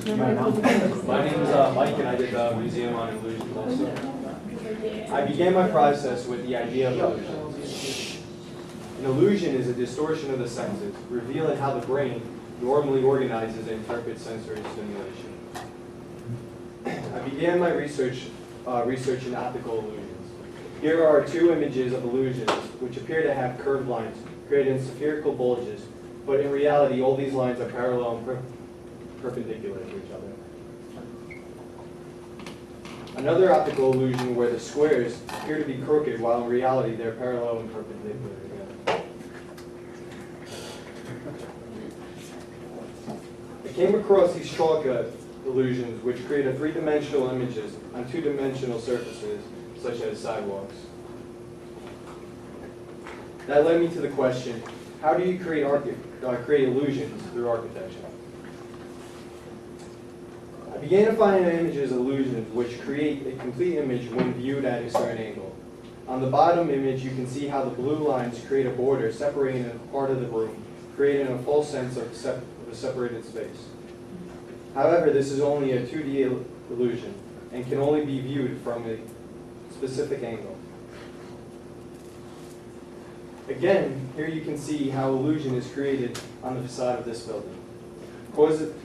My name is Mike, and I did the Museum on Illusions also. I began my process with the idea of illusions. An illusion is a distortion of the senses, revealing how the brain normally organizes and interprets sensory stimulation. I began my research in optical illusions. Here are two images of illusions which appear to have curved lines creating spherical bulges, but in reality all these lines are parallel and perpendicular to each other. Another optical illusion where the squares appear to be crooked while in reality they're parallel and perpendicular together. I came across these chalk illusions which create three-dimensional images on two-dimensional surfaces such as sidewalks. That led me to the question, how do you create illusions through architecture? I began to find images of illusions which create a complete image when viewed at a certain angle. On the bottom image, you can see how the blue lines create a border separating a part of the room, creating a false sense of a separated space. However, this is only a 2D illusion and can only be viewed from a specific angle. Again, here you can see how illusion is created on the facade of this building.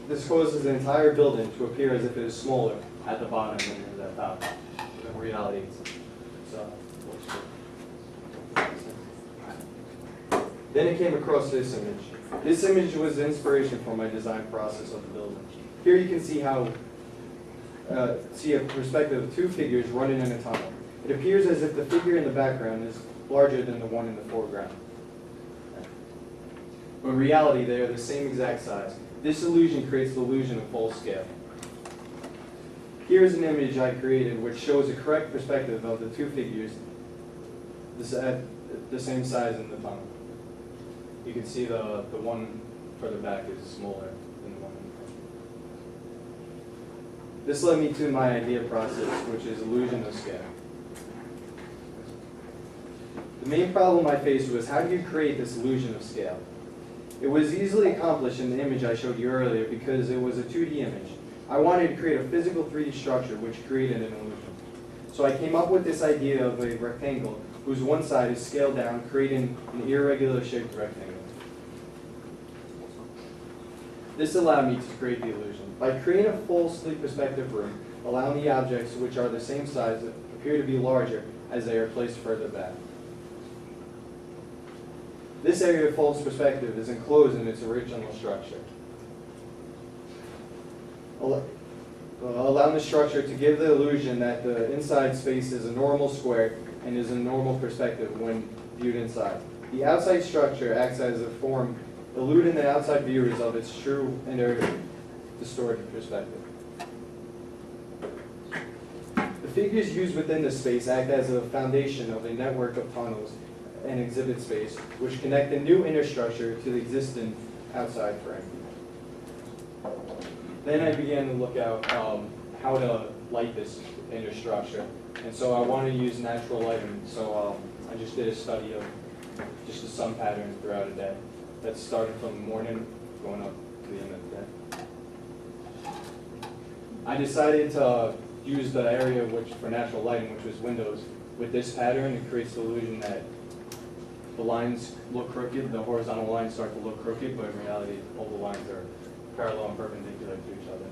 This causes the entire building to appear as if it is smaller at the bottom than it is at the top. In reality, Then I came across this image. This image was the inspiration for my design process of the building. Here you can see how see a perspective of two figures running in a tunnel. It appears as if the figure in the background is larger than the one in the foreground. But in reality, they are the same exact size. This illusion creates the illusion of full scale. Here's an image I created which shows a correct perspective of the two figures at the same size in the tunnel. You can see the one further back is smaller than the one in the front. This led me to my idea process, which is illusion of scale. The main problem I faced was how do you create this illusion of scale? It was easily accomplished in the image I showed you earlier because it was a 2D image. I wanted to create a physical 3D structure which created an illusion. So I came up with this idea of a rectangle whose one side is scaled down, creating an irregular shaped rectangle. This allowed me to create the illusion. By creating a falsely perspective room, allowing the objects which are the same size appear to be larger as they are placed further back. This area of false perspective is enclosed in its original structure. Allowing the structure to give the illusion that the inside space is a normal square and is a normal perspective when viewed inside. The outside structure acts as a form, eluding the outside viewers of its true inner distorted perspective. The figures used within this space act as a foundation of a network of tunnels and exhibit space, which connect a new inner structure to the existing outside frame. Then I began to look at how to light this inner structure. And so I wanted to use natural lighting. So I just did a study of just the sun pattern throughout a day. That started from the morning going up to the end of the day. I decided to use the area for natural lighting, which was windows, with this pattern. It creates the illusion that the lines look crooked, the horizontal lines start to look crooked, but in reality, all the lines are parallel and perpendicular to each other.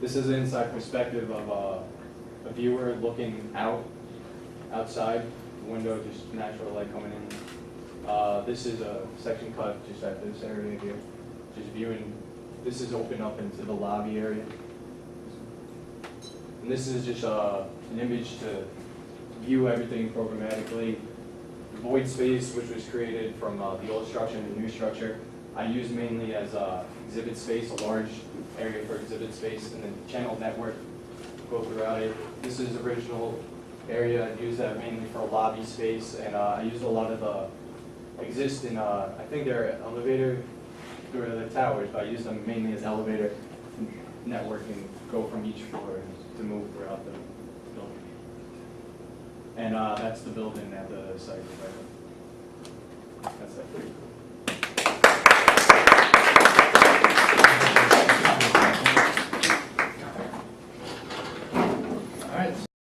This is an inside perspective of a viewer looking outside the window, just natural light coming in. This is a section cut just at this area here, just viewing. This is open up into the lobby area. And this is just an image to view everything programmatically. Void space, which was created from the old structure and the new structure, I use mainly as exhibit space, a large area for exhibit space, and then channel network go throughout it. This is original area. I use that mainly for lobby space, and I use a lot of the existing, I think they're elevator, they're towers, but I use them mainly as elevator network and go from each floor to move throughout the building. And that's the building at the site. That's that.